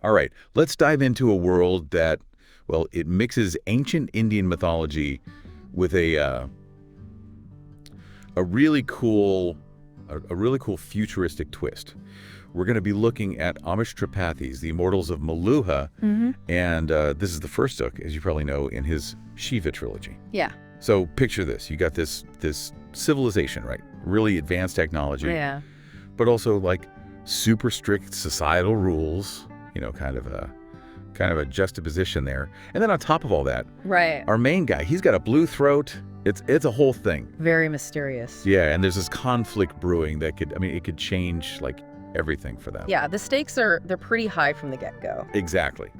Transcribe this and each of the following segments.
All right, let's dive into a world that, well, it mixes ancient Indian mythology with a really cool, futuristic twist. We're going to be looking at Amish Tripathis, the immortals of Meluha, and this is the first book, as you probably know, in his Shiva trilogy. Yeah. So picture this: you got this civilization, right? Really advanced technology, Yeah. but also like super strict societal rules. You know, kind of a juxtaposition there. And then on top of all that, Right. our main guy, he's got a blue throat. It's a whole thing. Very mysterious. Yeah, and there's this conflict brewing that it could change like everything for them. Yeah, the stakes they're pretty high from the get-go. Exactly.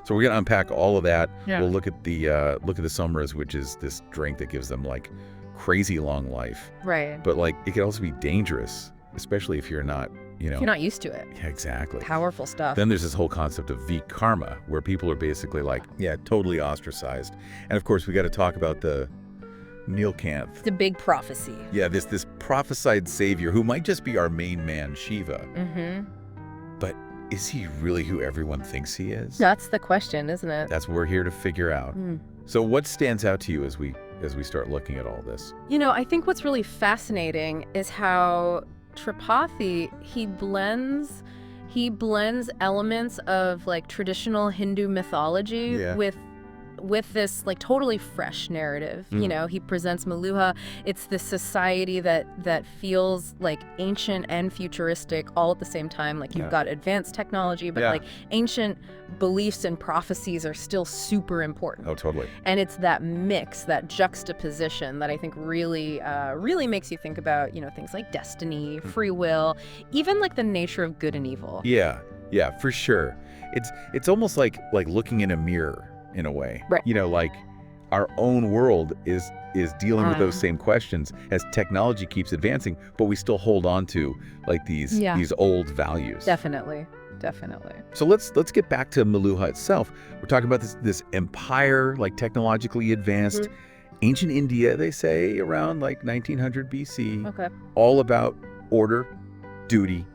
So we're gonna unpack all of that. Yeah. We'll look at the summaries, which is this drink that gives them like crazy long life. Right. But like it can also be dangerous, especially if you're not, If you're not used to it. Yeah, exactly. Powerful stuff. Then there's this whole concept of V-karma, where people are basically like, totally ostracized. And of course, we got to talk about the Neelkanth. It's a big prophecy. Yeah, this prophesied savior who might just be our main man, Shiva. But is he really who everyone thinks he is? That's the question, isn't it? That's what we're here to figure out. So what stands out to you as we start looking at all this? You know, I think what's really fascinating is how Tripathi, he blends elements of like traditional Hindu mythology with this like totally fresh narrative. You know, he presents Meluha. It's this society that feels like ancient and futuristic all at the same time. Like you've got advanced technology, but like ancient beliefs and prophecies are still super important. Oh, totally. And it's that mix, that juxtaposition that I think really makes you think about, you know, things like destiny, free will, even like the nature of good and evil. Yeah, for sure. It's almost like looking in a mirror in a way. Right. You know, like our own world is dealing with those same questions as technology keeps advancing, but we still hold on to like these old values. Definitely. So let's get back to Meluha itself. We're talking about this empire, like technologically advanced, ancient India, they say, around like 1900 BC. Okay. All about order, duty,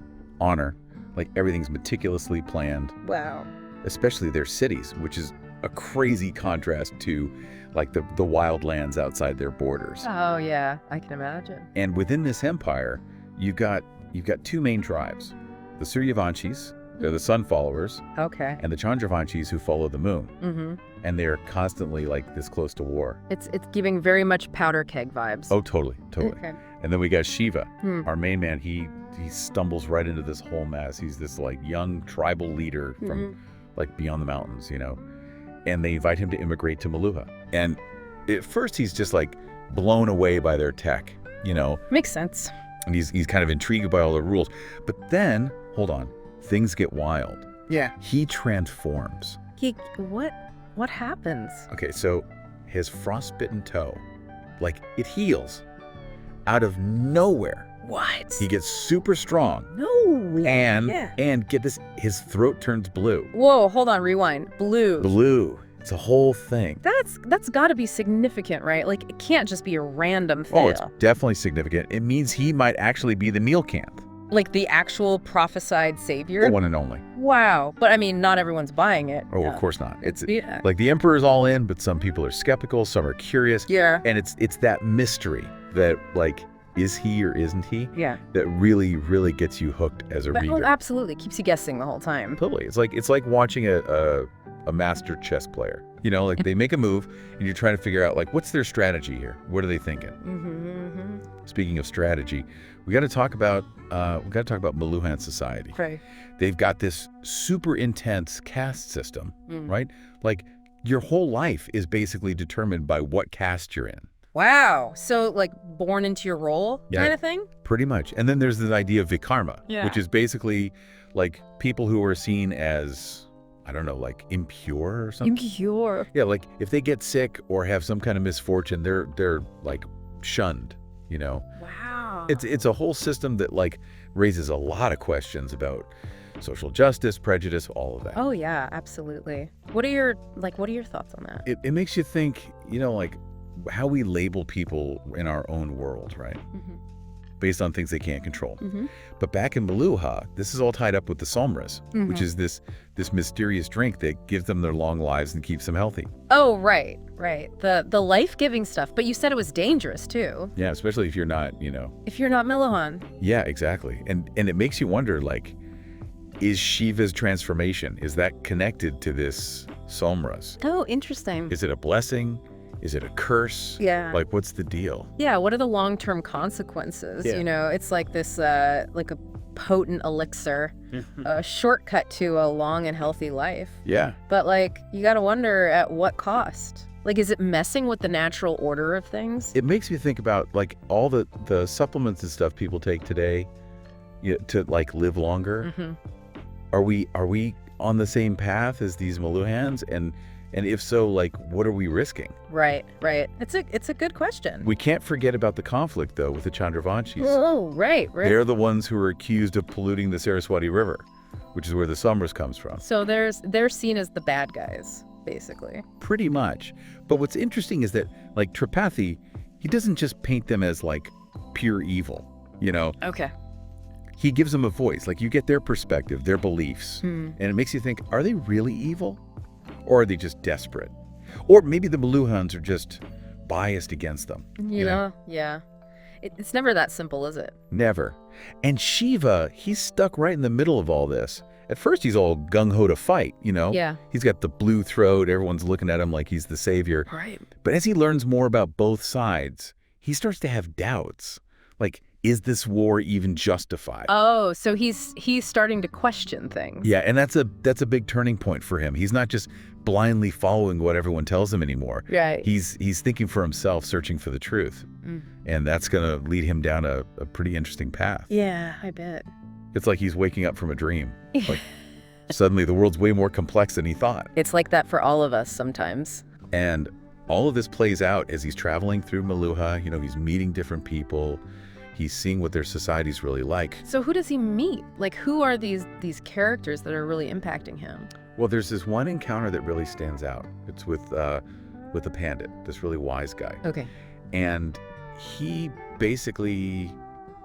honor. Like everything's meticulously planned. Wow. Especially their cities, which is a crazy contrast to like the wild lands outside their borders. Oh yeah, I can imagine. And within this empire, you've got two main tribes: the Suryavanshis, they're the sun followers, Okay. and the Chandravanshis, who follow the moon. And they're constantly like this close to war. It's giving very much powder keg vibes. Oh, totally. Okay. And then we got Shiva, our main man. He stumbles right into this whole mess. He's this like young tribal leader from like beyond the mountains, you know. And they invite him to immigrate to Meluha. And at first he's just like blown away by their tech, you know. Makes sense. And he's kind of intrigued by all the rules. But then, hold on, things get wild. Yeah. He transforms. What happens? Okay, so his frostbitten toe, like it heals out of nowhere. What? He gets super strong. No. And get this, his throat turns blue. Whoa, hold on, rewind. Blue. It's a whole thing. That's got to be significant, right? Like it can't just be a random thing. Oh, it's definitely significant. It means he might actually be the Neelkanth. Like the actual prophesied savior? The one and only. Wow. But I mean, not everyone's buying it. Oh, of course not. It's Yeah. like the emperor's all in, but some people are skeptical, some are curious. Yeah. And it's that mystery that like, is he or isn't he? Yeah. That really, really gets you hooked as a reader. Oh, absolutely. Keeps you guessing the whole time. Totally. It's like watching a master chess player. You know, like they make a move and you're trying to figure out like, what's their strategy here? What are they thinking? Speaking of strategy, we got to talk about Meluhan society. Right. They've got this super intense caste system, right? Like your whole life is basically determined by what caste you're in. Wow. So like born into your role kind of thing? Pretty much. And then there's this idea of Vikarma, which is basically like people who are seen as, I don't know, like impure or something. Impure. Yeah, like if they get sick or have some kind of misfortune, they're like shunned, you know. Wow. It's a whole system that like raises a lot of questions about social justice, prejudice, all of that. Oh yeah, absolutely. What are your thoughts on that? It makes you think, you know, like how we label people in our own world, right? Based on things they can't control. But back in Meluha, this is all tied up with the summaries, which is this this mysterious drink that gives them their long lives and keeps them healthy. Oh, right. The life-giving stuff. But you said it was dangerous, too. Yeah, especially if you're not, If you're not Milohan. Yeah, exactly. And it makes you wonder, like, is Shiva's transformation, is that connected to this summaries? Oh, interesting. Is it a blessing? Is it a curse? Yeah. Like, what's the deal? Yeah, what are the long-term consequences? Yeah. It's like this, like a potent elixir, a shortcut to a long and healthy life. Yeah. But, like, you gotta wonder at what cost? Like, is it messing with the natural order of things? It makes me think about, like, all the supplements and stuff people take today to, like, live longer. Mm-hmm. Are we on the same path as these Maluhans? And if so, like, what are we risking? Right. It's a good question. We can't forget about the conflict, though, with the Chandravanshis. Oh, right. They're the ones who are accused of polluting the Saraswati River, which is where the summaries comes from. So they're seen as the bad guys, basically. Pretty much. But what's interesting is that, like, Tripathi, he doesn't just paint them as, like, pure evil, Okay. He gives them a voice. Like, you get their perspective, their beliefs. And it makes you think, are they really evil? Or are they just desperate? Or maybe the Maluhans are just biased against them. Yeah. It's never that simple, is it? Never. And Shiva, he's stuck right in the middle of all this. At first, he's all gung-ho to fight, Yeah. He's got the blue throat. Everyone's looking at him like he's the savior. Right. But as he learns more about both sides, he starts to have doubts. Like, is this war even justified? Oh, so he's starting to question things. Yeah, and that's a big turning point for him. He's not just blindly following what everyone tells him anymore. Right. He's thinking for himself, searching for the truth. And that's going to lead him down a pretty interesting path. Yeah, I bet. It's like he's waking up from a dream. Like, suddenly the world's way more complex than he thought. It's like that for all of us sometimes. And all of this plays out as he's traveling through Maluha. He's meeting different people. He's seeing what their society's really like. So who does he meet? Like, who are these characters that are really impacting him? Well, there's this one encounter that really stands out. It's with a pandit, this really wise guy. Okay. And he basically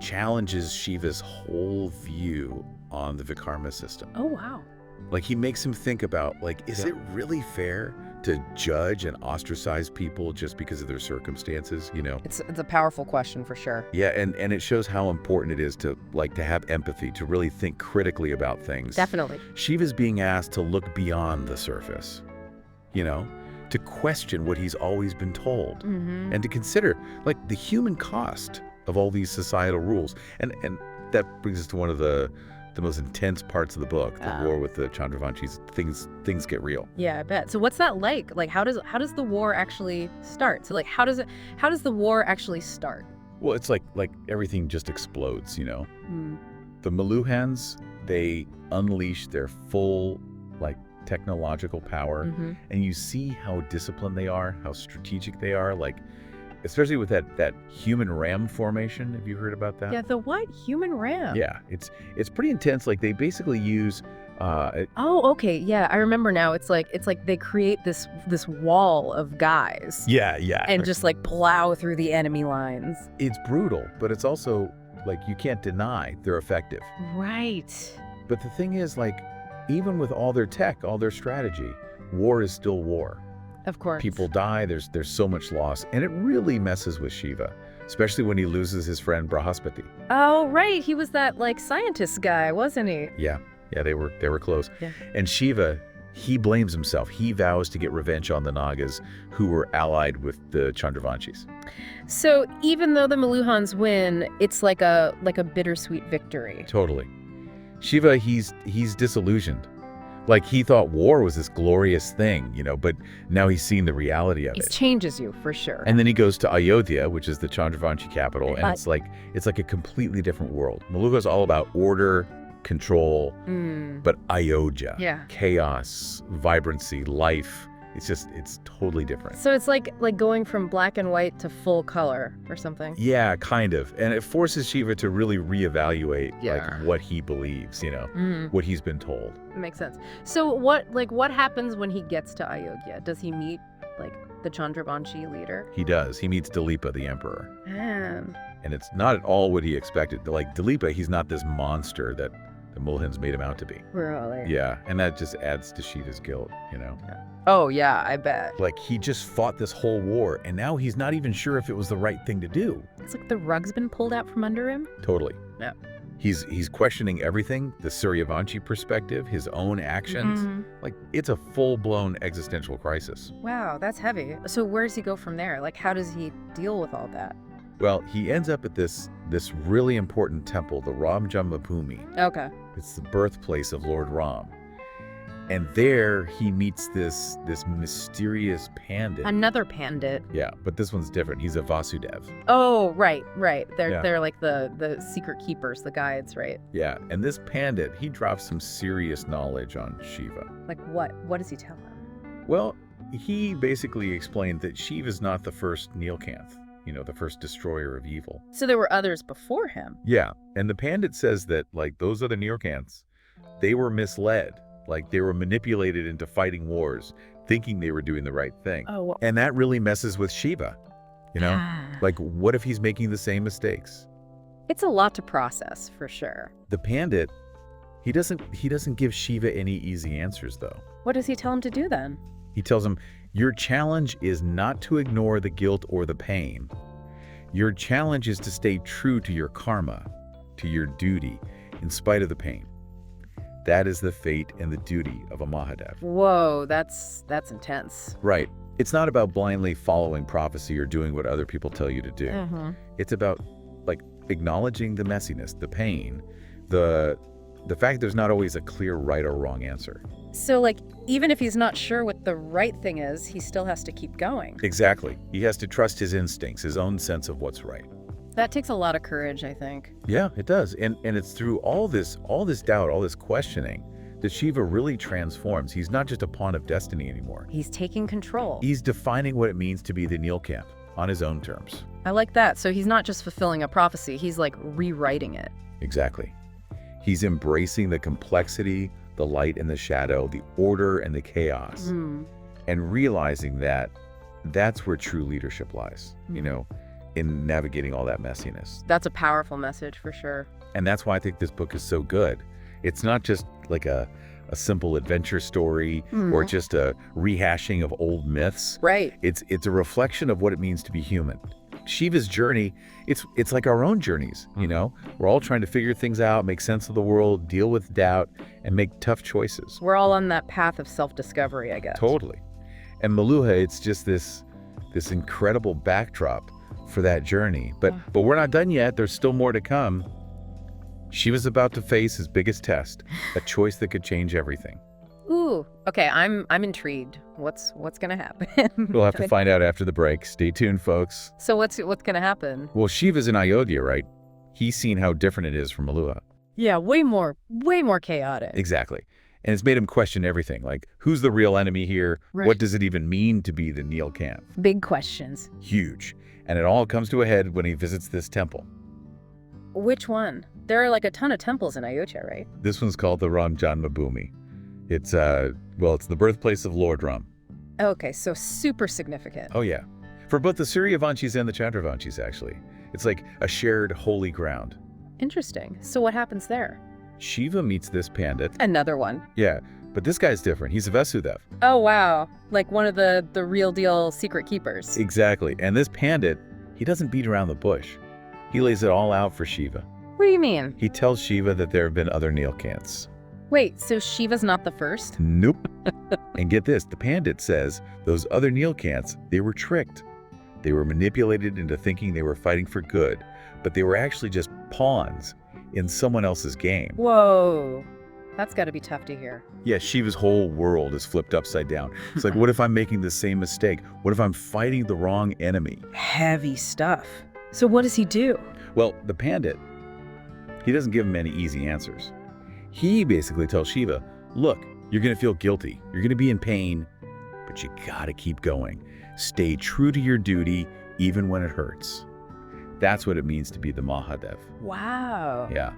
challenges Shiva's whole view on the Vikarma system. Oh, wow. Like, he makes him think about, like, is it really fair to judge and ostracize people just because of their circumstances, It's a powerful question for sure. Yeah, and it shows how important it is to have empathy, to really think critically about things. Definitely. Shiva's being asked to look beyond the surface, to question what he's always been told, and to consider, like, the human cost of all these societal rules. And that brings us to one of the most intense parts of the book, the war with the Chandravanshis. Things get real. Yeah, I bet. So what's that like? Like, how does the war actually start? So, like, how does the war actually start? Well, it's like everything just explodes, The Maluhans, they unleash their full, like, technological power, and you see how disciplined they are, how strategic they are, like, especially with that human ram formation. Have you heard about that? Yeah, the what? Human ram? Yeah, it's pretty intense. Like, they basically use oh, okay. Yeah, I remember now. It's like they create this wall of guys. Yeah. And just, like, plow through the enemy lines. It's brutal, but it's also, like, you can't deny they're effective. Right. But the thing is, like, even with all their tech, all their strategy, war is still war. Of course. People die, there's so much loss, and it really messes with Shiva, especially when he loses his friend Brahaspati. Oh, right. He was that, like, scientist guy, wasn't he? Yeah, they were close. Yeah. And Shiva, he blames himself. He vows to get revenge on the Nagas who were allied with the Chandravanshis. So even though the Maluhans win, it's like a bittersweet victory. Totally. Shiva, he's disillusioned. Like, he thought war was this glorious thing, but now he's seen the reality of It it. changes you, for sure. And then he goes to Ayodhya, which is the Chandravanshi capital, and it's like a completely different world. Maluha's all about order, control, but Ayodhya, chaos, vibrancy, life. It's totally different. So it's like going from black and white to full color or something. Yeah, kind of. And it forces Shiva to really reevaluate like what he believes, what he's been told. Makes sense. So what happens when he gets to Ayodhya? Does he meet like the Chandravanshi leader? He does. He meets Dilipa, the emperor. Man. And it's not at all what he expected. Like, Dilipa, he's not this monster that that Mulligan's made him out to be. Really? Yeah, and that just adds to Shiva's guilt, you know? Oh, yeah, I bet. Like, he just fought this whole war, and now he's not even sure if it was the right thing to do. It's like the rug's been pulled out from under him. Totally. Yeah. He's questioning everything, the Suryavanshi perspective, his own actions. Like, it's a full-blown existential crisis. Wow, that's heavy. So where does he go from there? Like, how does he deal with all that? Well, he ends up at this really important temple, the Ram Janmabhoomi. Okay. It's the birthplace of Lord Ram. And there he meets this mysterious pandit. Another pandit. Yeah, but this one's different. He's a Vasudev. Oh, right. They're like the secret keepers, the guides, right? Yeah, and this pandit, he drops some serious knowledge on Shiva. Like what? What does he tell him? Well, he basically explained that Shiva's not the first Nilkanth, the first destroyer of evil. So there were others before him? Yeah, and the pandit says that, like, those other Nilkanths, they were misled. Like, they were manipulated into fighting wars, thinking they were doing the right thing. Oh, well. And that really messes with Shiva, Like, what if he's making the same mistakes? It's a lot to process, for sure. The pandit, he doesn't give Shiva any easy answers, though. What does he tell him to do then? He tells him, your challenge is not to ignore the guilt or the pain. Your challenge is to stay true to your karma, to your duty, in spite of the pain. That is the fate and the duty of a Mahadev. Whoa, that's intense. Right. It's not about blindly following prophecy or doing what other people tell you to do. It's about, like, acknowledging the messiness, the pain, the fact there's not always a clear right or wrong answer. So, like, even if he's not sure what the right thing is, he still has to keep going. Exactly. He has to trust his instincts, his own sense of what's right. That takes a lot of courage, I think. Yeah, it does. And it's through all this doubt, all this questioning, that Shiva really transforms. He's not just a pawn of destiny anymore. He's taking control. He's defining what it means to be the Nilkanth on his own terms. I like that. So he's not just fulfilling a prophecy, he's like rewriting it. Exactly. He's embracing the complexity, the light and the shadow, the order and the chaos, and realizing that that's where true leadership lies, in navigating all that messiness. That's a powerful message for sure. And that's why I think this book is so good. It's not just like a simple adventure story or just a rehashing of old myths. Right. It's a reflection of what it means to be human. Shiva's journey, it's like our own journeys, We're all trying to figure things out, make sense of the world, deal with doubt, and make tough choices. We're all on that path of self-discovery, I guess. Totally. And Maluha, it's just this incredible backdrop for that journey. But we're not done yet. There's still more to come. Shiva's about to face his biggest test, a choice that could change everything. Ooh, okay, I'm intrigued. What's gonna happen? We'll have to find out after the break. Stay tuned, folks. So what's gonna happen? Well, Shiva's in Ayodhya, right? He's seen how different it is from Maluha. Yeah, way more chaotic. Exactly. And it's made him question everything, like, who's the real enemy here? Right. What does it even mean to be the Nilkanth? Big questions. Huge. And it all comes to a head when he visits this temple. Which one? There are like a ton of temples in Ayodhya, right? This one's called the Ram Janmabhoomi. It's the birthplace of Lord Ram. Okay, so super significant. Oh, yeah. For both the Suryavanshis and the Chandravanshis, actually. It's like a shared holy ground. Interesting. So what happens there? Shiva meets this pandit. Another one. Yeah, but this guy's different. He's a Vasudev. Oh, wow. Like one of the real deal secret keepers. Exactly. And this pandit, he doesn't beat around the bush. He lays it all out for Shiva. What do you mean? He tells Shiva that there have been other Nilkanths. Wait, so Shiva's not the first? Nope. And get this, the pandit says those other Nilkanths, they were tricked. They were manipulated into thinking they were fighting for good, but they were actually just pawns in someone else's game. Whoa. That's got to be tough to hear. Yeah, Shiva's whole world is flipped upside down. It's like, what if I'm making the same mistake? What if I'm fighting the wrong enemy? Heavy stuff. So what does he do? Well, the pandit, he doesn't give him any easy answers. He basically tells Shiva, look, you're going to feel guilty. You're going to be in pain, but you got to keep going. Stay true to your duty, even when it hurts. That's what it means to be the Mahadev. Wow. Yeah.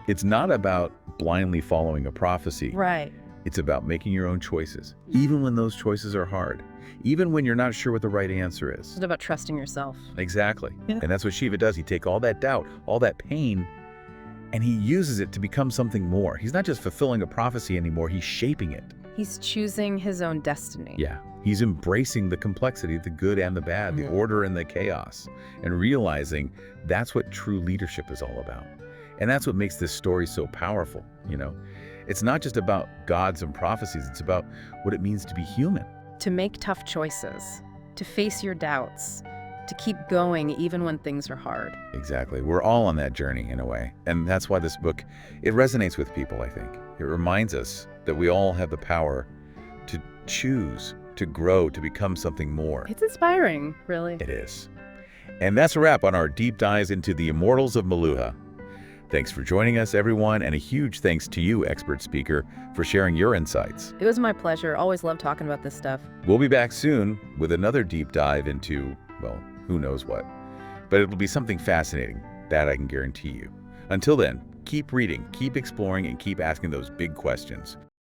It's not about blindly following a prophecy. Right. It's about making your own choices, even when those choices are hard, even when you're not sure what the right answer is. It's about trusting yourself. Exactly. Yeah. And that's what Shiva does. He takes all that doubt, all that pain, And he uses it to become something more. He's not just fulfilling a prophecy anymore, he's shaping it. He's choosing his own destiny. Yeah, he's embracing the complexity, the good and the bad, the order and the chaos, and realizing that's what true leadership is all about. And that's what makes this story so powerful, you know? It's not just about gods and prophecies, it's about what it means to be human. To make tough choices, to face your doubts, to keep going even when things are hard. Exactly. We're all on that journey in a way. And that's why this book, it resonates with people, I think. It reminds us that we all have the power to choose, to grow, to become something more. It's inspiring, really. It is. And that's a wrap on our deep dives into the Immortals of Meluhha. Thanks for joining us, everyone, and a huge thanks to you, expert speaker, for sharing your insights. It was my pleasure. Always love talking about this stuff. We'll be back soon with another deep dive into, well, who knows what. But it'll be something fascinating, that I can guarantee you. Until then, keep reading, keep exploring, and keep asking those big questions.